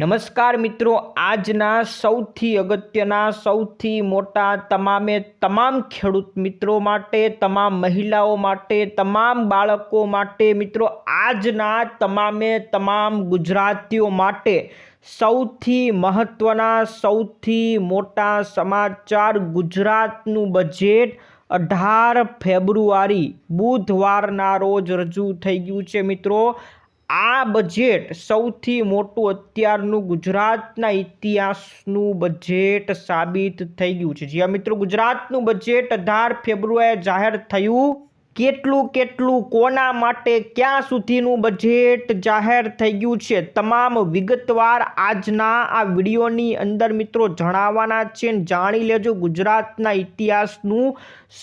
નમસ્કાર મિત્રો, આજના સૌથી અગત્યના સૌથી મોટા તમામ ખેડૂત મિત્રો માટે, તમામ મહિલાઓ માટે, તમામ બાળકો માટે, મિત્રો આજના તમામ ગુજરાતીઓ માટે સૌથી મહત્વના સૌથી મોટા સમાચાર. ગુજરાતનું બજેટ 18 ફેબ્રુઆરી બુધવારના રોજ રજૂ થઈ ગયું છે. મિત્રો આ બજેટ સૌથી મોટું અત્યારનું ગુજરાતના ઇતિહાસનું બજેટ સાબિત થઈ ગયું છે. જ્યાં મિત્રો ગુજરાતનું બજેટ 18 ફેબ્રુઆરીએ જાહેર થયું. કેટલું કોના માટે, ક્યાં સુધીનું બજેટ જાહેર થઈ ગયું છે, તમામ વિગતવાર આજના આ વિડીયોની અંદર મિત્રો જણાવવાના છે. જાણી લેજો ગુજરાતના ઇતિહાસનું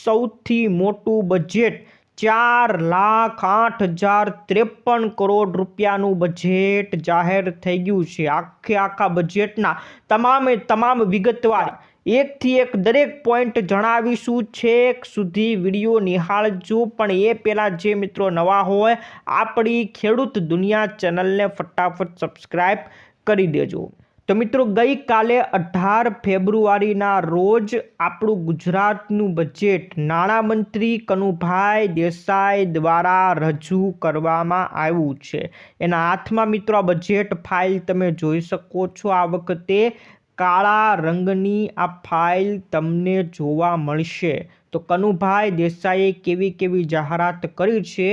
સૌથી મોટું બજેટ 4,08,053 કરોડ રૂપિયાનું બજેટ જાહેર થઈ ગયું છે. આખા બજેટના તમામ વિગતવાર એકથી એક દરેક પોઈન્ટ જણાવીશું. છેક સુધી વિડીયો નિહાળજો. પણ એ પહેલાં જે મિત્રો નવા હોય આપણી ખેડૂત દુનિયા ચેનલને ફટાફટ સબસ્ક્રાઈબ કરી દેજો. તો મિત્રો ગઈકાલે 18 ફેબ્રુઆરીના રોજ આપણું ગુજરાતનું બજેટ નાણામંત્રી કનુભાઈ દેસાઈ દ્વારા રજૂ કરવામાં આવ્યું છે. એના હાથમાં મિત્રો આ બજેટ ફાઇલ તમે જોઈ શકો છો. આ વખતે કાળા રંગની આ ફાઇલ તમને જોવા મળશે. તો કનુભાઈ દેસાઈએ કેવી જાહેરાત કરી છે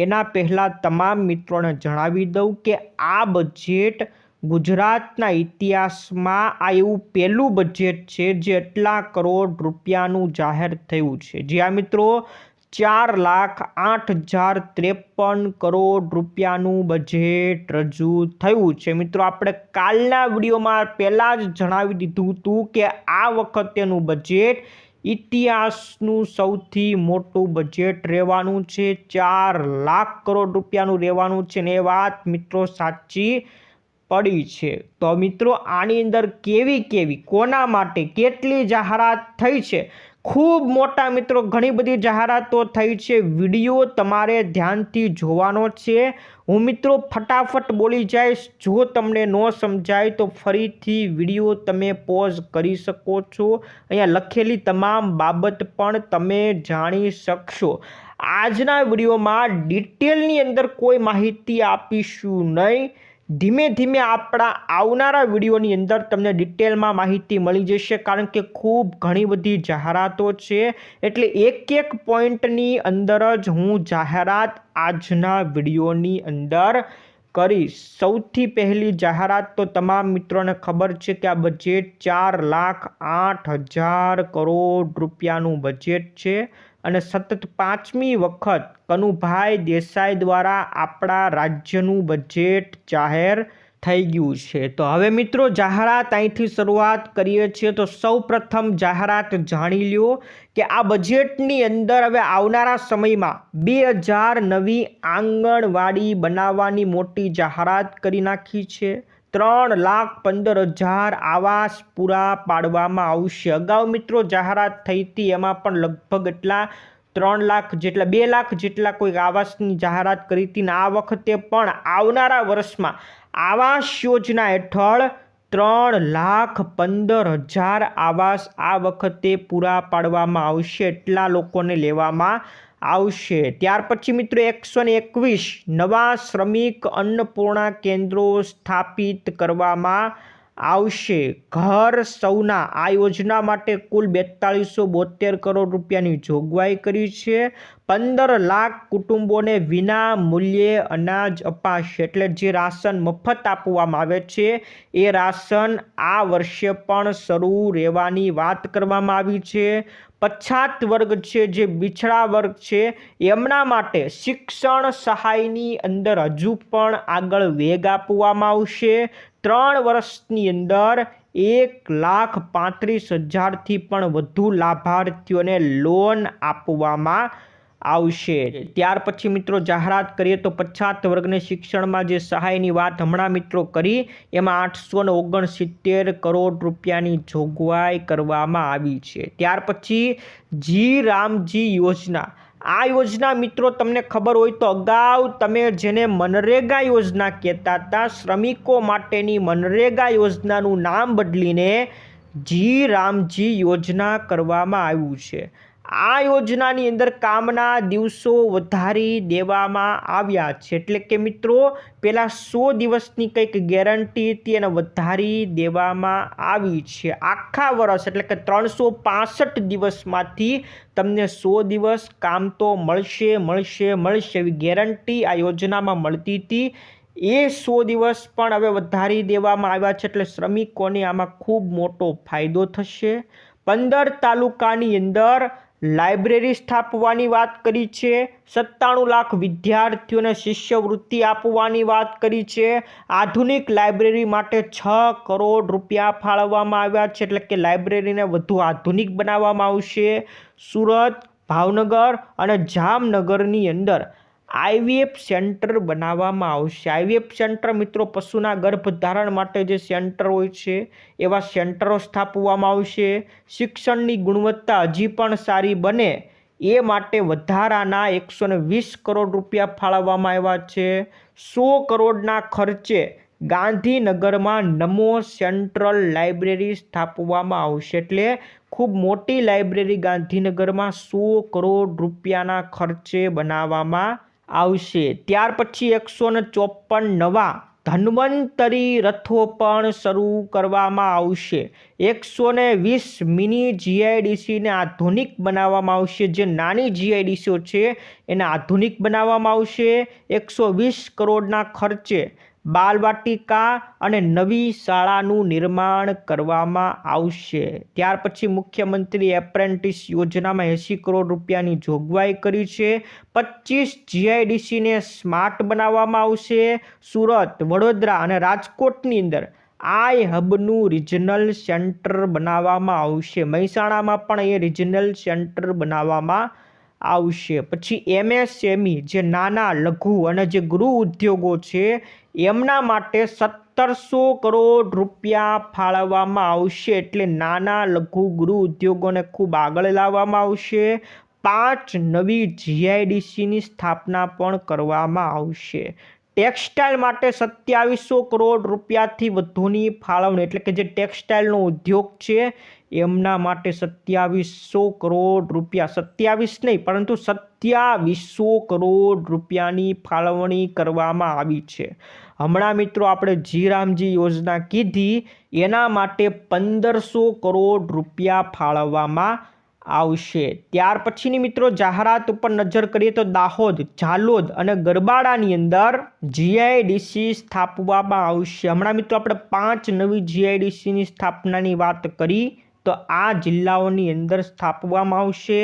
એના પહેલાં તમામ મિત્રોને જણાવી દઉં કે આ બજેટ ગુજરાતના ઇતિહાસમાં આ એવું પહેલું બજેટ છે જે એટલા કરોડ રૂપિયાનું જાહેર થયું છે. જ્યાં મિત્રો 4,08,053 કરોડ રૂપિયાનું બજેટ રજૂ થયું છે. મિત્રો આપણે કાલના વિડીયોમાં પહેલાં જ જણાવી દીધું હતું કે આ વખતેનું બજેટ ઇતિહાસનું સૌથી મોટું બજેટ રહેવાનું છે. 4 લાખ કરોડ રૂપિયાનું રહેવાનું છે ને એ વાત મિત્રો સાચી પડી છે. તો મિત્રો આની અંદર કેવી કોના માટે કેટલી જાહેરાત થઈ છે, ખૂબ મોટા મિત્રો ઘણી બધી જાહેરાતો થઈ છે. વિડીયો તમારે ધ્યાનથી જોવાનો છે. હું મિત્રો ફટાફટ બોલી જઈશ. જો તમને ન સમજાય તો ફરીથી વિડીયો તમે પોઝ કરી શકો છો. અહીંયા લખેલી તમામ બાબત પણ તમે જાણી શકશો. આજના વિડીયોમાં ડિટેલની અંદર કોઈ માહિતી આપીશું નહીં. ધીમે આપણા આવનારા વિડીયોની અંદર તમને ડિટેલમાં માહિતી મળી જશે. કારણ કે ખૂબ ઘણી બધી જાહેરાતો છે એટલે એક પોઈન્ટની અંદર જ હું જાહેરાત આજના વિડીયોની અંદર કરીશ. સૌથી પહેલી જાહેરાત તો તમામ મિત્રોને ખબર છે કે આ બજેટ 4,08,000 કરોડ રૂપિયાનું બજેટ છે અને સતત 5મી વખત કનુભાઈ દેસાઈ દ્વારા આપણા રાજ્યનું બજેટ જાહેર થઈ ગયું છે. તો હવે મિત્રો જાહેરાત અહીંથી શરૂઆત કરીએ છીએ. તો સૌપ્રથમ જાહેરાત જાણી લ્યો કે આ બજેટની અંદર હવે આવનારા સમયમાં 2000 નવી આંગણવાડી બનાવવાની મોટી જાહેરાત કરી નાખી છે. 3,15,000 આવાસ પૂરા પાડવામાં આવશે. અગાઉ મિત્રો જાહેરાત થઈ હતી એમાં પણ લગભગ એટલા 3 લાખ જેટલા 2 લાખ જેટલા કોઈ આવાસની જાહેરાત કરી હતી. આ વખતે પણ આવનારા વર્ષમાં આવાસ યોજના હેઠળ 3,15,000 આવાસ આ વખતે પૂરા પાડવામાં આવશે. એટલા લોકોને લેવામાં આવશે. ત્યાર પછી મિત્રો 121 નવા શ્રમિક અન્નપૂર્ણા કેન્દ્રો સ્થાપિત કરવામાં આવશે. ઘર સૌના આ યોજના માટે કુલ 4272 કરોડ રૂપિયાની જોગવાઈ કરી છે. 15 લાખ કુટુંબોને વિના મૂલ્યે અનાજ અપાશે. એટલે જે રાશન મફત આપવામાં આવે છે એ રાશન આ વર્ષે પણ શરૂ રહેવાની વાત કરવામાં આવી છે. પછાત વર્ગ છે, જે બિછડા વર્ગ છે, એમના માટે શિક્ષણ સહાયની અંદર હજુ પણ આગળ વેગ આપવામાં આવશે. 3 વર્ષની અંદર 1,35,000થી પણ વધુ લાભાર્થીઓને લોન આપવામાં આવશે. ત્યાર પછી મિત્રો જાહેરાત કરીએ તો પછાત વર્ગને શિક્ષણમાં જે સહાયની વાત હમણાં મિત્રો કરી એમાં 869 કરોડ રૂપિયાની જોગવાઈ કરવામાં આવી છે. ત્યાર પછી જી રામજી યોજના આ યોજના મિત્રો તમને ખબર હોય તો અગાઉ તમે જેને મનરેગા યોજના કહેતા હતા, શ્રમિકો માટેની મનરેગા યોજનાનું નામ બદલીને જી રામજી યોજના કરવામાં આવ્યું છે. આ યોજનાની અંદર કામના દિવસો વધારી દેવામાં આવ્યા છે. એટલે કે મિત્રો પહેલાં 100 દિવસની કંઈક ગેરંટી હતી અને વધારી દેવામાં આવી છે. આખા વર્ષ એટલે કે 365 દિવસમાંથી તમને 100 દિવસ કામ તો મળશે એવી ગેરંટી આ યોજનામાં મળતી હતી. એ 100 દિવસ પણ હવે વધારી દેવામાં આવ્યા છે. એટલે શ્રમિકોને આમાં ખૂબ મોટો ફાયદો થશે. 15 તાલુકાની અંદર લાઇબ્રેરી સ્થાપવાની વાત કરી છે. 97 લાખ વિદ્યાર્થીઓને શિષ્યવૃત્તિ આપવાની વાત કરી છે. આધુનિક લાઇબ્રેરી માટે 6 કરોડ રૂપિયા ફાળવવામાં આવ્યા છે. એટલે કે લાઇબ્રેરીને વધુ આધુનિક બનાવવામાં આવશે. સુરત, ભાવનગર અને જામનગરની અંદર IVF સેન્ટર બનાવવામાં આવશે. IVF સેન્ટર મિત્રો પશુના ગર્ભધારણ માટે જે સેન્ટર હોય છે એવા સેન્ટરો સ્થાપવામાં આવશે. શિક્ષણની ગુણવત્તા હજી પણ સારી બને એ માટે વધારાના 120 કરોડ રૂપિયા ફાળવવામાં આવ્યા છે. 100 કરોડના ખર્ચે ગાંધીનગરમાં નમો સેન્ટ્રલ લાઇબ્રેરી સ્થાપવામાં આવશે. એટલે ખૂબ મોટી લાઇબ્રેરી ગાંધીનગરમાં 100 કરોડ રૂપિયાના ખર્ચે બનાવવામાં આવશે. ત્યાર પછી 154 નવા ધન્વંતરી રથો પણ શરૂ કરવામાં આવશે. 120 મિની GIDCને આધુનિક બનાવવામાં આવશે. જે નાની GIDCઓ છે એને આધુનિક બનાવવામાં આવશે. 120 કરોડના ખર્ચે બાલવાટિકા અને નવી શાળાનું નિર્માણ કરવામાં આવશે. ત્યાર પછી મુખ્યમંત્રી એપ્રેન્ટિસ યોજનામાં 80 કરોડ રૂપિયાની જોગવાઈ કરી છે. 25 GIDCને સ્માર્ટ બનાવવામાં આવશે. સુરત, વડોદરા અને રાજકોટની અંદર આઈ હબનું રિજનલ સેન્ટર બનાવવામાં આવશે. મહેસાણામાં પણ એ રિજનલ સેન્ટર બનાવવામાં આવશે. પછી MSME જે નાના, લઘુ અને જે ગૃહ ઉદ્યોગો છે એમના માટે 1700 કરોડ રૂપિયા ફાળવવામાં આવશે. એટલે નાના, લઘુ, ગૃહ ઉદ્યોગોને ખૂબ આગળ લાવવામાં આવશે. 5 નવી GIDCની સ્થાપના પણ કરવામાં આવશે. ટેક્સટાઇલ માટે 2700 કરોડ રૂપિયાથી વધુની ફાળવણી. એટલે કે જે ટેક્સટાઇલનો ઉદ્યોગ છે એમના માટે 2700 કરોડ રૂપિયા, 27 નહીં પરંતુ 2700 કરોડ રૂપિયાની ફાળવણી કરવામાં આવી છે. હમણાં મિત્રો આપણે જી રામજી યોજના કીધી એના માટે 1500 કરોડ રૂપિયા ફાળવવામાં આવશે. ત્યાર પછીની મિત્રો જાહેરાત ઉપર નજર કરીએ તો દાહોદ, ઝાલોદ અને ગરબાડાની અંદર GIDC સ્થાપવામાં આવશે. હમણાં મિત્રો આપણે 5 નવી GIDCની સ્થાપનાની વાત કરી તો આ જિલ્લાઓની અંદર સ્થાપવામાં આવશે.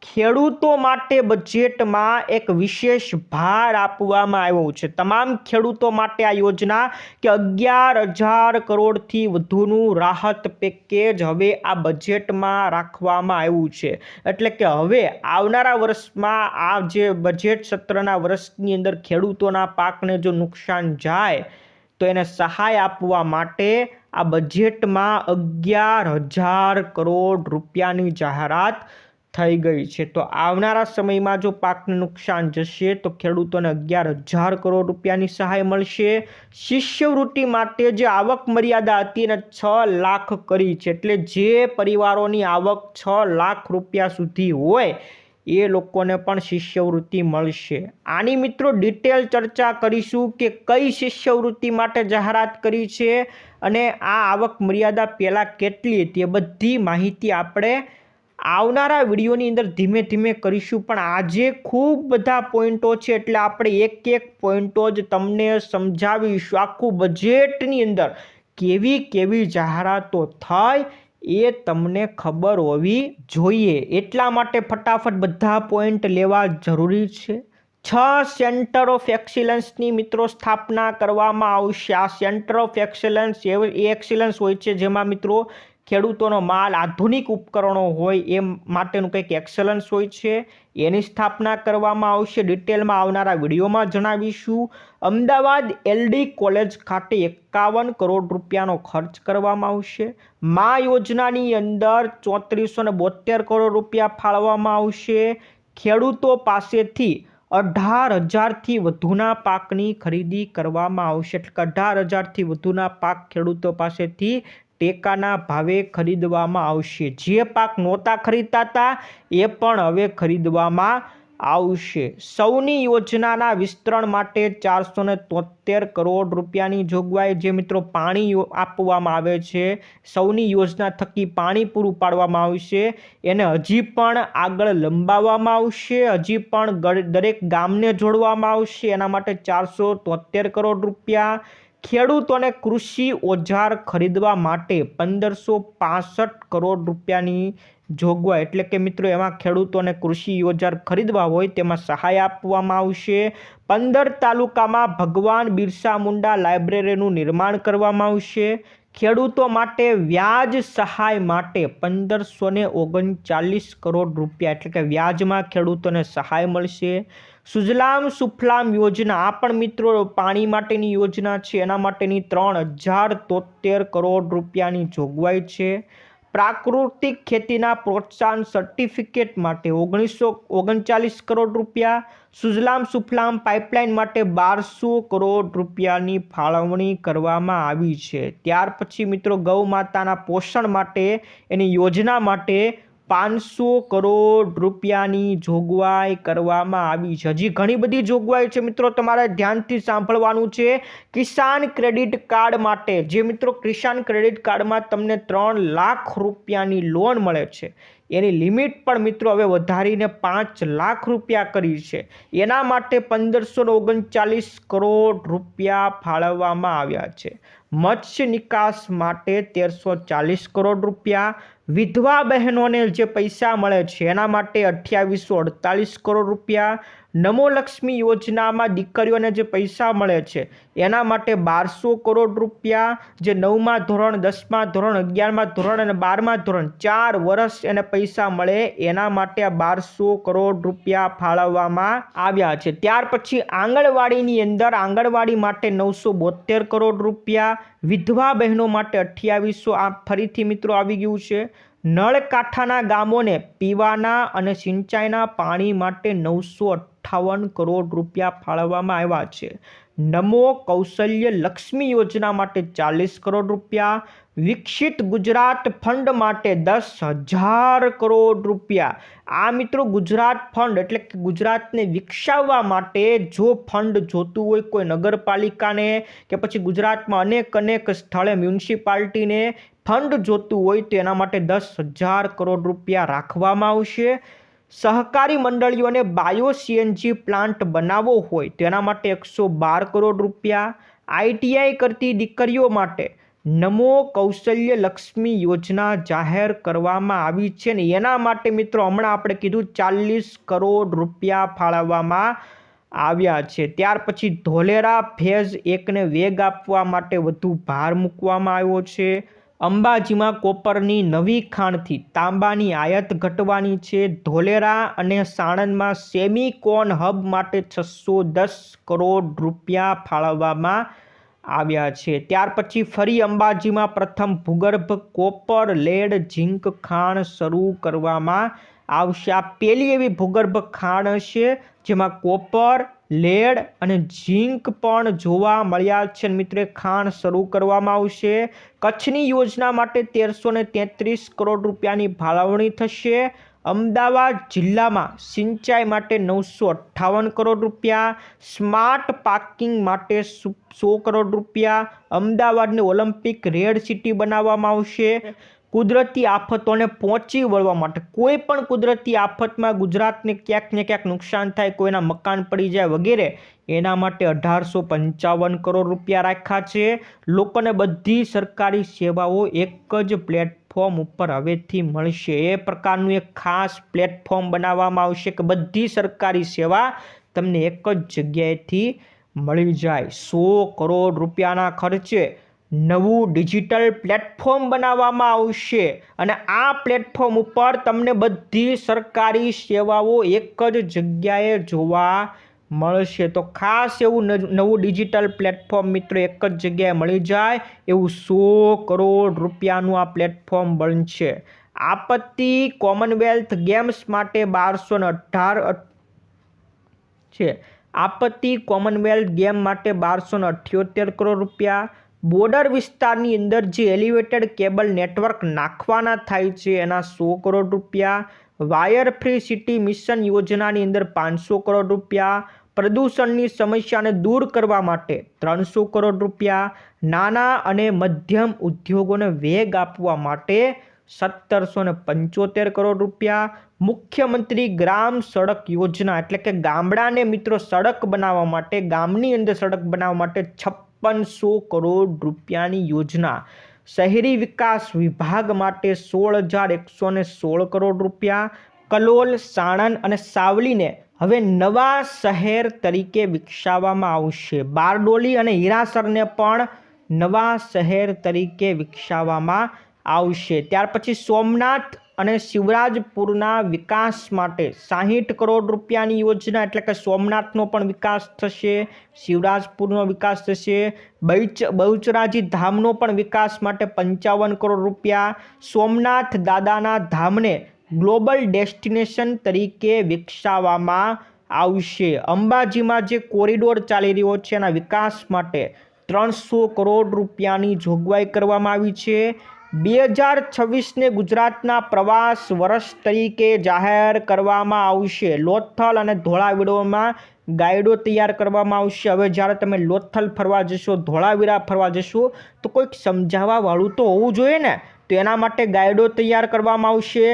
ખેડૂતો માટે બજેટમાં એક વિશેષ ભાર આપવામાં આવ્યો છે. તમામ ખેડૂતો માટે આ યોજના કે 11,000 કરોડથી વધુનું રાહત પેકેજ હવે આ બજેટમાં રાખવામાં આવ્યું છે. એટલે કે હવે આવનારા વર્ષમાં આ જે બજેટ સત્રના વર્ષની અંદર ખેડૂતોના પાકને જો નુકસાન જાય તો એને સહાય આપવા માટે આ બજેટમાં 11,000 કરોડ રૂપિયાની જાહેરાત થઈ ગઈ છે. તો આવનારા સમયમાં જો પાકને નુકસાન જશે તો ખેડૂતોને 11,000 કરોડ રૂપિયાની સહાય મળશે. શિષ્યવૃત્તિ માટે જે આવક મર્યાદા હતી એને 6 લાખ કરી છે. એટલે જે પરિવારોની આવક 6 લાખ રૂપિયા સુધી હોય એ લોકોને પણ શિષ્યવૃત્તિ મળશે. આની મિત્રો ડિટેલ ચર્ચા કરીશું કે કઈ શિષ્યવૃત્તિ માટે જાહેરાત કરી છે અને આ આવક મર્યાદા પહેલાં કેટલી હતી એ બધી માહિતી આપણે આવનારા વિડીયોની અંદર ધીમે ધીમે કરીશું. પણ આજે ખૂબ બધા પોઈન્ટો છે એટલે આપણે એક એક પોઈન્ટો જ તમને સમજાવીશું. આખું બજેટની અંદર કેવી કેવી જાહેરાતો થઈ એ તમને ખબર હોવી જોઈએ. એટલા માટે ફટાફટ બધા પોઈન્ટ લેવા જરૂરી છે. 6 સેન્ટર ઓફ એક્સિલન્સની મિત્રો સ્થાપના કરવામાં આવશે. આ centre of excellence A excellence હોય છે જેમાં મિત્રો ખેડૂતોનો માલ, આધુનિક ઉપકરણો હોય એ માટેનું કંઈક એક્સલન્સ હોય છે. એની સ્થાપના કરવામાં આવશે. ડિટેલમાં આવનારા વિડીયોમાં જણાવીશું. અમદાવાદ LD કોલેજ ખાતે 51 કરોડ રૂપિયાનો ખર્ચ કરવામાં આવશે. મા યોજનાની અંદર 3472 કરોડ રૂપિયા ફાળવવામાં આવશે. ખેડૂતો પાસેથી 18,000થી વધુના પાકની ખરીદી કરવામાં આવશે. એટલે કે 18,000થી વધુના પાક ખેડૂતો પાસેથી ટેકાના ભાવે ખરીદવામાં આવશે. જે પાક નહોતા ખરીદતા હતા એ પણ હવે ખરીદવામાં આવશે. સૌની યોજનાના વિસ્તરણ માટે 473 કરોડ રૂપિયાની જોગવાઈ. જે મિત્રો પાણી આપવામાં આવે છે, સૌની યોજના થકી પાણી પૂરું પાડવામાં આવશે, એને હજી પણ આગળ લંબાવવામાં આવશે. હજી પણ દરેક ગામને જોડવામાં આવશે. એના માટે 473 કરોડ રૂપિયા. ખેડૂતોને કૃષિ ઓજાર ખરીદવા માટે 1565 કરોડ રૂપિયાની જોગવાઈ. એટલે કે મિત્રો એમાં ખેડૂતોને કૃષિ ઓજાર ખરીદવા હોય તેમાં સહાય આપવામાં આવશે. 15 તાલુકામાં ભગવાન બિરસા મુંડા લાઇબ્રેરીનું નિર્માણ કરવામાં આવશે. ખેડૂતો માટે વ્યાજ સહાય માટે 1539 કરોડ રૂપિયા. એટલે કે વ્યાજમાં ખેડૂતોને સહાય મળશે. સુજલામ સુફલામ યોજના, આ પણ મિત્રો પાણી માટેની યોજના છે. એના માટેની 3073 કરોડ રૂપિયાની જોગવાઈ છે. પ્રાકૃતિક ખેતીના પ્રોત્સાહન સર્ટિફિકેટ માટે 1939 કરોડ રૂપિયા. સુજલામ સુફલામ પાઇપલાઇન માટે 1200 કરોડ રૂપિયાની ફાળવણી કરવામાં આવી છે. ત્યાર પછી મિત્રો ગૌ માતાના પોષણ માટે એની યોજના માટે 500 કરોડ રૂપિયાની જોગવાઈ કરવામાં આવી છે. હજી ઘણી બધી જોગવાઈ છે મિત્રો, તમારે ધ્યાનથી સાંભળવાનું છે. કિસાન ક્રેડિટ કાર્ડ માટે, જે મિત્રો કિસાન ક્રેડિટ કાર્ડમાં તમને 3 લાખ રૂપિયાની લોન મળે છે, એની લિમિટ પણ મિત્રો હવે વધારીને 5 લાખ રૂપિયા કરી છે. એના માટે 1539 કરોડ રૂપિયા ફાળવવામાં આવ્યા છે. મત્સ્ય નિકાસ માટે 1340 કરોડ રૂપિયા. વિધવા બહેનોને જે પૈસા મળે છે એના માટે 2848 કરોડ રૂપિયા. નમો લક્ષ્મી યોજનામાં દીકરીઓને જે પૈસા મળે છે એના માટે 1200 કરોડ રૂપિયા. જે 9મા ધોરણ, 10મા ધોરણ, 11મા ધોરણ અને 12મા ધોરણ 4 વર્ષ એને પૈસા મળે એના માટે આ 1200 કરોડ રૂપિયા ફાળવવામાં આવ્યા છે. ત્યાર પછી આંગણવાડીની અંદર આંગણવાડી માટે 972 કરોડ રૂપિયા. વિધવા બહેનો માટે 2800. આ ફરીથી મિત્રો આવી ગયું છે. નળકાંઠાના ગામોને પીવાના અને સિંચાઈના પાણી માટે 958 કરોડ રૂપિયા ફાળવવામાં આવ્યા છે. નમો કૌશલ્ય લક્ષ્મી યોજના માટે 40 કરોડ રૂપિયા. વિકસિત ગુજરાત ફંડ માટે 10,000 કરોડ રૂપિયા. આ મિત્રો ગુજરાત ફંડ એટલે કે ગુજરાતને વિકસાવવા માટે જો ફંડ જોતું હોય કોઈ નગરપાલિકાને કે પછી ગુજરાતમાં અનેક સ્થળે મ્યુનિસિપાલિટીને ફંડ જોતું હોય તો એના માટે 10,000 કરોડ રૂપિયા રાખવામાં આવશે. સહકારી મંડળીઓને બાયો સીએનજી પ્લાન્ટ બનાવવો હોય તેના માટે 112 કરોડ રૂપિયા. આઈટીઆઈ કરતી દીકરીઓ માટે નમો કૌશલ્ય લક્ષ્મી યોજના જાહેર કરવામાં આવી છે ને એના માટે મિત્રો હમણાં આપણે કીધું 40 કરોડ રૂપિયા ફાળવવામાં આવ્યા છે. ત્યાર પછી ધોલેરા ફેઝ 1ને વેગ આપવા માટે વધુ ભાર મૂકવામાં આવ્યો છે. અંબાજીમાં કોપરની નવી ખાણથી તાંબાની આયાત ઘટવાની છે. ધોલેરા અને સાણંદમાં સેમિકોન હબ માટે 610 કરોડ રૂપિયા ફાળવવામાં આવ્યા છે. ત્યાર પછી ફરી અંબાજીમાં પ્રથમ ભૂગર્ભ કોપર લેડ ઝીંક ખાણ શરૂ કરવામાં આવશે. આ પહેલી એવી ભૂગર્ભ ખાણ હશે જેમાં કોપર, લેડ અને ઝીંક પણ જોવા મળ્યા છે. મિત્રો ખાણ શરૂ કરવામાં આવશે. કચ્છની યોજના માટે 1333 કરોડ રૂપિયાની ફાળવણી થશે. અમદાવાદ જિલ્લામાં સિંચાઈ માટે 958 કરોડ રૂપિયા. સ્માર્ટ પાર્કિંગ માટે 100 કરોડ રૂપિયા. અમદાવાદને ઓલિમ્પિક રેડ સિટી બનાવવામાં આવશે. કુદરતી આફતોને પહોંચી વળવા માટે, કોઈ પણ કુદરતી આફતમાં ગુજરાતને ક્યાંક ને ક્યાંક નુકસાન થાય, કોઈના મકાન પડી જાય વગેરે, એના માટે 1855 કરોડ રૂપિયા રાખ્યા છે. લોકોને બધી સરકારી સેવાઓ એક જ પ્લેટફોર્મ ઉપર હવેથી મળશે. એ પ્રકારનું એક ખાસ પ્લેટફોર્મ બનાવવામાં આવશે કે બધી સરકારી સેવા તમને એક જ જગ્યાએથી મળી જાય. 100 કરોડ રૂપિયાના ખર્ચે નવું ડિજિટલ પ્લેટફોર્મ બનાવવામાં આવશે અને આ પ્લેટફોર્મ ઉપર તમને બધી સરકારી સેવાઓ એક જ જગ્યાએ જોવા મળશે. તો ખાસ એવું નવું ડિજિટલ પ્લેટફોર્મ મિત્રો એક જ જગ્યાએ મળી જાય એવું 100 કરોડ રૂપિયાનું આ પ્લેટફોર્મ બનશે. આપત્તિ કોમનવેલ્થ ગેમ્સ માટે 1218 છે. આપત્તિ કોમનવેલ્થ ગેમ માટે 1278 કરોડ રૂપિયા. બોર્ડર વિસ્તારની અંદર જે એલિવેટેડ કેબલ નેટવર્ક નાખવાના થાય છે એના 100 કરોડ રૂપિયા. વાયર ફ્રી સિટી મિશન યોજનાની અંદર 500 કરોડ રૂપિયા. પ્રદૂષણની સમસ્યાને દૂર કરવા માટે 300 કરોડ રૂપિયા. નાના અને મધ્યમ ઉદ્યોગોને વેગ આપવા માટે 1775 કરોડ રૂપિયા. મુખ્યમંત્રી ગ્રામ સડક યોજના એટલે કે ગામડાને મિત્રો સડક બનાવવા માટે, ગામની અંદર સડક બનાવવા માટે 5600 કરોડ રૂપિયાની યોજના. શહેરી વિકાસ વિભાગ માટે 16,116 કરોડ રૂપિયા. કલોલ, સાણંદ અને સાવલીને હવે નવા શહેર તરીકે વિકસાવવામાં આવશે. બારડોલી અને હીરાસરને પણ નવા શહેર તરીકે વિકસાવવામાં આવશે. ત્યાર પછી સોમનાથ અને શિવરાજપુરના વિકાસ માટે 60 કરોડ રૂપિયાની યોજના, એટલે કે સોમનાથનો પણ વિકાસ થશે, શિવરાજપુરનો વિકાસ થશે. બહુચરાજી ધામનો પણ વિકાસ માટે 55 કરોડ રૂપિયા. સોમનાથ દાદાના ધામને ગ્લોબલ ડેસ્ટિનેશન તરીકે વિકસાવવામાં આવશે. અંબાજીમાં જે કોરિડોર ચાલી રહ્યો છે એના વિકાસ માટે 300 કરોડ રૂપિયાની જોગવાઈ કરવામાં આવી છે. 2026ને ગુજરાતના પ્રવાસ વર્ષ તરીકે જાહેર કરવામાં આવશે. લોથલ અને ધોળાવીરામાં ગાઈડો તૈયાર કરવામાં આવશે. હવે જ્યારે તમે લોથલ ફરવા જશો, ધોળાવીરા ફરવા જશો તો કોઈક સમજાવવાવાળું તો હોવું જોઈએ ને, તો એના માટે ગાઈડો તૈયાર કરવામાં આવશે.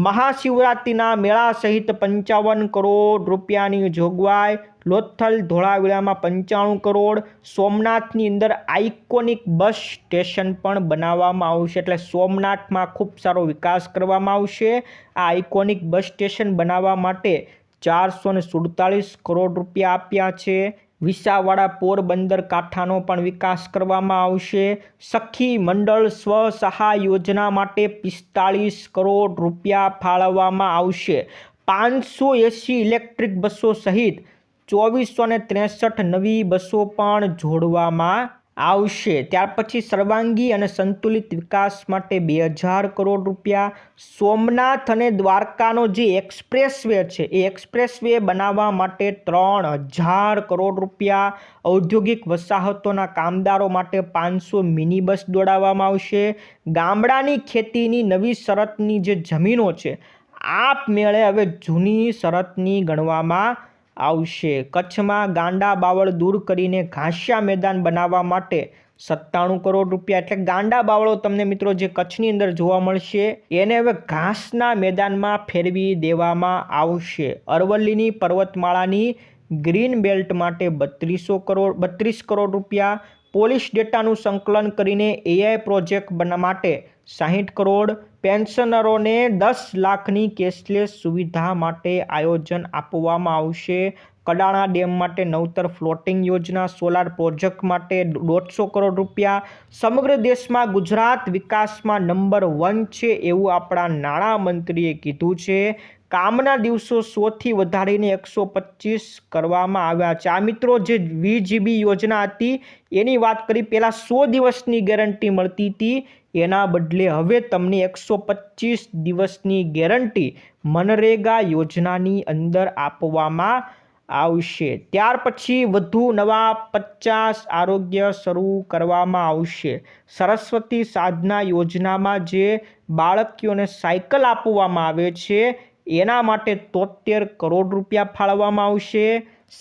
મહાશિવરાત્રિના મેળા સહિત 55 કરોડ રૂપિયાની જોગવાઈ. લોથલ ધોળાવીરામાં 95 કરોડ. સોમનાથની અંદર આઇકોનિક બસ સ્ટેશન પણ બનાવવામાં આવશે, એટલે સોમનાથમાં ખૂબ સારો વિકાસ કરવામાં આવશે. આ આઇકોનિક બસ સ્ટેશન બનાવવા માટે 447 કરોડ રૂપિયા આપ્યા છે. વિસાવાડા પોરબંદર કાંઠાનો પણ વિકાસ કરવામાં આવશે. સખી મંડળ સ્વસહાય યોજના માટે 45 કરોડ રૂપિયા ફાળવવામાં આવશે. 580 ઇલેક્ટ્રિક બસો સહિત 2463 નવી બસો પણ જોડવામાં આવશે. ત્યાર પછી સર્વાંગી અને સંતુલિત વિકાસ માટે 2000 કરોડ રૂપિયા. સોમનાથ અને દ્વારકાનો જે એક્સપ્રેસ વે છે એ એક્સપ્રેસ વે બનાવવા માટે 3000 કરોડ રૂપિયા. ઔદ્યોગિક વસાહતોના કામદારો માટે 500 મિની બસ દોડાવવામાં આવશે. ગામડાની ખેતીની નવી શરતની જે જમીનો છે આપમેળે હવે જૂની શરતની ગણવામાં આવશે. કચ્છમાં ગાંડા બાવળ દૂર કરીને ઘાસિયા મેદાન બનાવવા માટે 97 કરોડ રૂપિયા, એટલે ગાંડા બાવળો તમને મિત્રો જે કચ્છની અંદર જોવા મળશે એને હવે ઘાસના મેદાનમાં ફેરવી દેવામાં આવશે. અરવલ્લીની પર્વતમાળાની ગ્રીન બેલ્ટ માટે 32 કરોડ રૂપિયા. પોલીસ ડેટાનું સંકલન કરીને AI પ્રોજેક્ટ માટે 60 કરોડ. પેન્શનરોને 10 લાખની કેશલેસ સુવિધા માટે આયોજન આપવામાં આવશે. કડાણા ડેમ માટે નવતર ફ્લોટિંગ યોજના. સોલાર પ્રોજેક્ટ માટે 150 કરોડ રૂપિયા. સમગ્ર દેશમાં ગુજરાત વિકાસમાં નંબર 1 છે એવું આપણા નાણામંત્રીએ કીધું છે. કામના દિવસો 100થી વધારીને 125 કરવામાં આવ્યા છે. આ મિત્રો જે VGB યોજના હતી એની વાત કરી, પહેલાં 100 દિવસની ગેરંટી મળતી હતી, એના બદલે હવે તમને 125 દિવસની ગેરંટી મનરેગા યોજનાની અંદર આપવામાં આવશે. ત્યાર પછી વધુ નવા 50 આરોગ્ય શરૂ કરવામાં આવશે. સરસ્વતી સાધના યોજનામાં જે બાળકીઓને સાયકલ આપવામાં આવે છે એના માટે 73 કરોડ રૂપિયા ફાળવવામાં આવશે.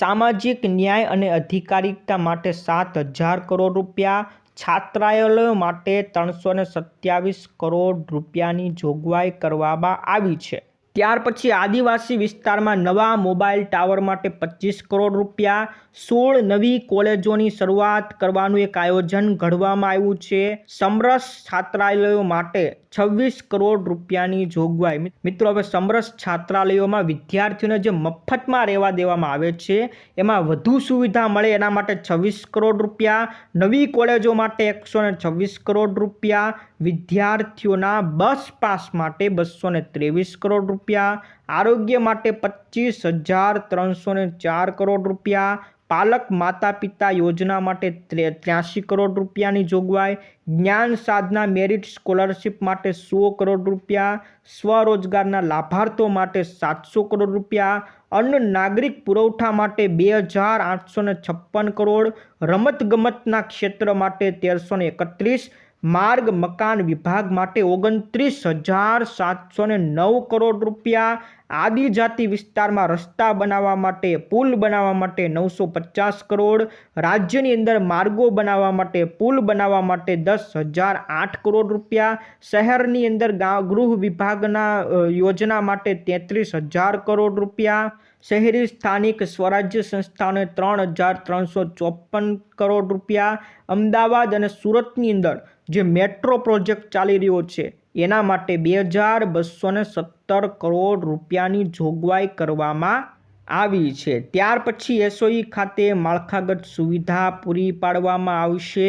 સામાજિક ન્યાય અને અધિકારિતા માટે 7000 કરોડ રૂપિયા. છાત્રાલયો માટે 327 કરોડ રૂપિયાની જોગવાઈ કરવામાં આવી છે. ત્યાર પછી આદિવાસી વિસ્તારમાં નવા મોબાઈલ ટાવર માટે 25 કરોડ રૂપિયા. 16 નવી કોલેજોની શરૂઆત કરવાનું એક આયોજન ઘડવામાં આવ્યું છે. સમરસ છાત્રાલયો માટે 26 કરોડ રૂપિયાની જોગવાઈ. મિત્રો હવે સમરસ છાત્રાલયોમાં વિદ્યાર્થીઓને જે મફતમાં રહેવા દેવામાં આવે છે એમાં વધુ સુવિધા મળે એના માટે 26 કરોડ રૂપિયા. નવી કોલેજો માટે 126 કરોડ રૂપિયા. વિદ્યાર્થીઓના બસ પાસ માટે 223 કરોડ રૂપિયા. આરોગ્ય માટે 25,304 કરોડ રૂપિયા. પાલક માતા પિતા યોજના માટે 83 કરોડ રૂપિયાની જોગવાઈ, જ્ઞાન સાધના મેરિટ સ્કોલરશિપ માટે 100 કરોડ રૂપિયા, સ્વરોજગારના લાભાર્થીઓ માટે 700 કરોડ રૂપિયા, અન્ન નાગરિક પુરવઠા માટે 2856 કરોડ, રમતગમતના ક્ષેત્ર માટે 1331, માર્ગ મકાન વિભાગ માટે 29,709 કરોડ રૂપિયા, આદિજાતિ વિસ્તારમાં રસ્તા બનાવવા માટે પુલ બનાવવા માટે 950 કરોડ, રાજ્યની અંદર માર્ગો બનાવવા માટે પુલ બનાવવા માટે 10,008 કરોડ રૂપિયા, શહેરની અંદર ગૃહ વિભાગના યોજના માટે 33,000 કરોડ રૂપિયા, શહેરી સ્થાનિક સ્વરાજ્ય સંસ્થાઓને 3,354 કરોડ રૂપિયા, અમદાવાદ અને સુરતની અંદર જે મેટ્રો પ્રોજેક્ટ ચાલી રહ્યો છે એના માટે 2,217 કરોડ રૂપિયાની જોગવાઈ કરવામાં આવી છે. ત્યાર પછી એસઓઈ ખાતે માળખાગત સુવિધા પૂરી પાડવામાં આવશે.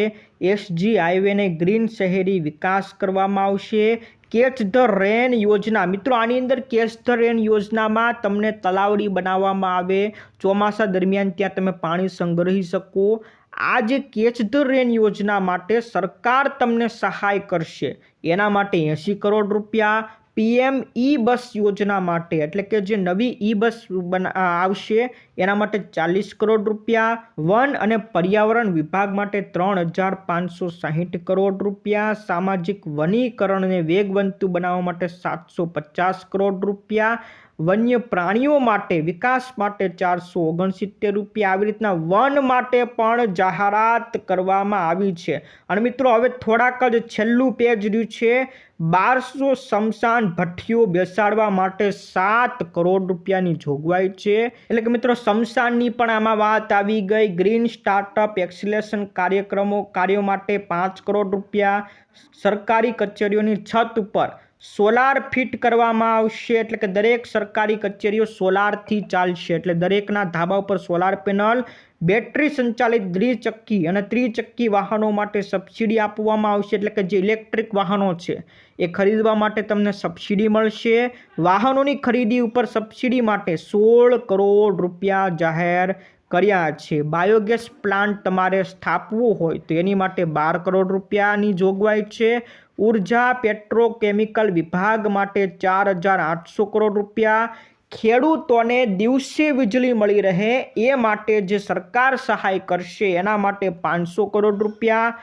એસજી હાઈવેને ગ્રીન શહેરી વિકાસ કરવામાં આવશે. કેચ ધ રેન યોજના, મિત્રો આની અંદર કેચ ધ રેન યોજનામાં તમને તલાવડી બનાવવામાં આવે, ચોમાસા દરમિયાન ત્યાં તમે પાણી સંગ્રહી શકો. આ જે કેચ ધ રેન યોજના માટે સરકાર તમને સહાય કરશે, એના માટે 80 કરોડ રૂપિયા. પીએમ ઈ બસ યોજના માટે, એટલે કે જે નવી ઈ બસ આવશે એના માટે 40 કરોડ રૂપિયા. વન અને પર્યાવરણ વિભાગ માટે 3,560 કરોડ રૂપિયા. સામાજિક વનીકરણને વેગવંતું બનાવવા માટે 750 કરોડ રૂપિયા. વન્ય પ્રાણીઓ માટે વિકાસ માટે 469 રૂપિયા. આવી રીતના વન માટે પણ જાહેરાત કરવામાં આવી છે. અને મિત્રો હવે થોડાક જ છેલ્લું પેજ રહ્યું છે. 1200 સ્મશાન ભઠ્ઠીઓ બેસાડવા માટે 7 કરોડ રૂપિયાની જોગવાઈ છે. એટલે કે મિત્રો સ્મશાનની પણ આમાં વાત આવી ગઈ. ગ્રીન સ્ટાર્ટઅપ એક્સિલેશન કાર્યો માટે 5 કરોડ રૂપિયા. સરકારી કચેરીઓની છત ઉપર સોલાર ફિટ કરવામાં આવશે, એટલે કે દરેક સરકારી કચેરીઓ સોલારથી ચાલશે, એટલે દરેકના ધાબા ઉપર સોલાર પેનલ. બેટરી સંચાલિત દ્વિચક્કી અને ત્રિચક્કી વાહનો માટે સબસિડી આપવામાં આવશે, એટલે કે જે ઇલેક્ટ્રિક વાહનો છે એ ખરીદવા માટે તમને સબસિડી મળશે. વાહનોની ખરીદી ઉપર સબસિડી માટે 16 કરોડ રૂપિયા જાહેર કર્યા છે. બાયોગેસ પ્લાન્ટ તમારે સ્થાપવો હોય તો એની માટે 12 કરોડ રૂપિયાની જોગવાઈ છે. ઉર્જા પેટ્રોકેમિકલ વિભાગ માટે 4,800 કરોડ રૂપિયા. ખેડૂતોને દિવસે વીજળી મળી રહે એ માટે જે સરકાર સહાય કરશે એના માટે 500 કરોડ રૂપિયા.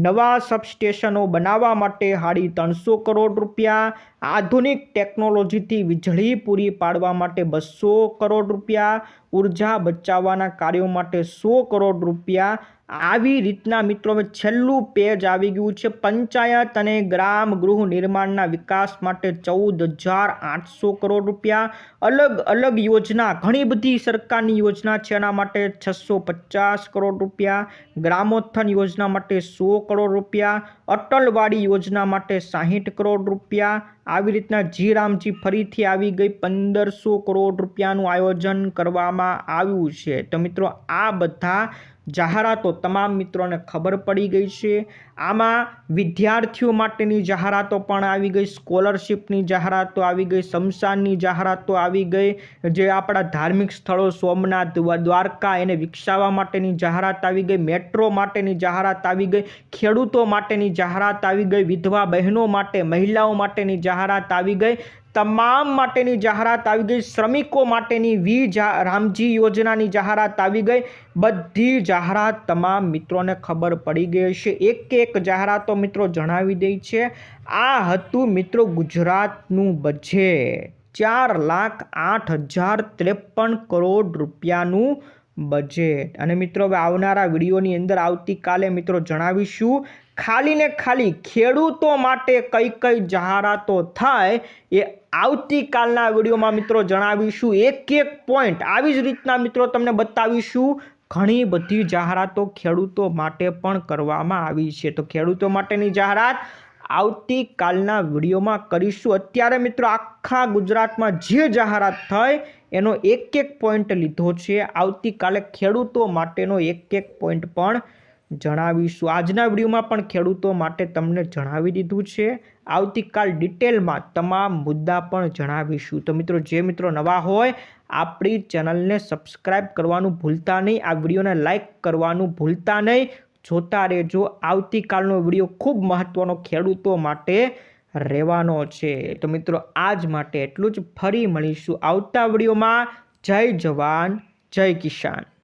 નવા સબસ્ટેશનો બનાવવા માટે 350 કરોડ રૂપિયા. આધુનિક ટેકનોલોજીથી વીજળી પૂરી પાડવા માટે 200 કરોડ રૂપિયા. ઉર્જા બચાવવાના કાર્યો માટે 100 કરોડ રૂપિયા. આવી રીતના મિત્રો હવે છેલ્લું પેજ આવી ગયું છે. પંચાયત અને ગ્રામ ગૃહ નિર્માણના વિકાસ માટે 14,800 કરોડ રૂપિયા. અલગ અલગ યોજના, ઘણી બધી સરકારની યોજના છે, એના માટે 650 કરોડ રૂપિયા. ગ્રામોત્થાન યોજના માટે 100 કરોડ રૂપિયા. અટલવાડી યોજના માટે 60 કરોડ રૂપિયા. આવી રીતના જી રામજી ફરીથી આવી ગઈ. 1,500 કરોડ રૂપિયાનું આયોજન કરવામાં આવ્યું છે. તો મિત્રો આ બધા જાહેરાતો તમામ મિત્રોને ખબર પડી ગઈ છે. આમાં વિદ્યાર્થીઓ માટેની જાહેરાતો પણ આવી ગઈ, સ્કોલરશિપની જાહેરાતો આવી ગઈ, શમશાનની જાહેરાતો આવી ગઈ, જે આપણા ધાર્મિક સ્થળો સોમનાથ દ્વારકા એને વિકસાવવા માટેની જાહેરાત આવી ગઈ, મેટ્રો માટેની જાહેરાત આવી ગઈ, ખેડૂતો માટેની જાહેરાત આવી ગઈ, વિધવા બહેનો માટે, મહિલાઓ માટેની જાહેરાત આવી ગઈ, તમામ માટેની જાહેરાત આવી ગઈ, શ્રમિકો માટેની રામજી યોજનાની જાહેરાત આવી ગઈ. બધી જાહેરાત તમામ મિત્રોને ખબર પડી ગઈ છે. એક જાહેરાતો મિત્રો જણાવી દઈ છે. આ હતું મિત્રો ગુજરાતનું બજેટ. 4,08,053 કરોડ રૂપિયાનું બજેટ. અને મિત્રો હવે આવનારા વિડીયોની અંદર આવતીકાલે મિત્રો જણાવીશું ખાલી ને ખાલી ખેડૂતો માટે કઈ કઈ જાહેરાતો થાય એ આવતીકાલના વિડીયોમાં મિત્રો જણાવીશું. એક પોઈન્ટ આવી જ રીતના મિત્રો તમને બતાવીશું. ઘણી બધી જાહેરાતો ખેડૂતો માટે પણ કરવામાં આવી છે. તો ખેડૂતો માટેની જાહેરાત આવતીકાલના વિડીયોમાં કરીશું. અત્યારે મિત્રો આખા ગુજરાતમાં જે જાહેરાત થઈ એનો એક પોઈન્ટ લીધો છે. આવતીકાલે ખેડૂતો માટેનો એક પોઈન્ટ પણ જણાવીશું. આજના વિડીયોમાં પણ ખેડૂતો માટે તમને જણાવી દીધું છે. આવતીકાલ ડિટેલમાં તમામ મુદ્દા પણ જણાવીશું. તો મિત્રો, જે મિત્રો નવા હોય આપણી ચેનલને સબસ્ક્રાઈબ કરવાનું ભૂલતા નહીં, આ વિડીયોને લાઈક કરવાનું ભૂલતા નહીં. જોતા રહેજો. આવતીકાલનો વિડીયો ખૂબ મહત્વનો ખેડૂતો માટે રહેવાનો છે. તો મિત્રો, આજ માટે એટલું જ. ફરી મળીશું આવતા વિડીયોમાં. જય જવાન, જય કિસાન.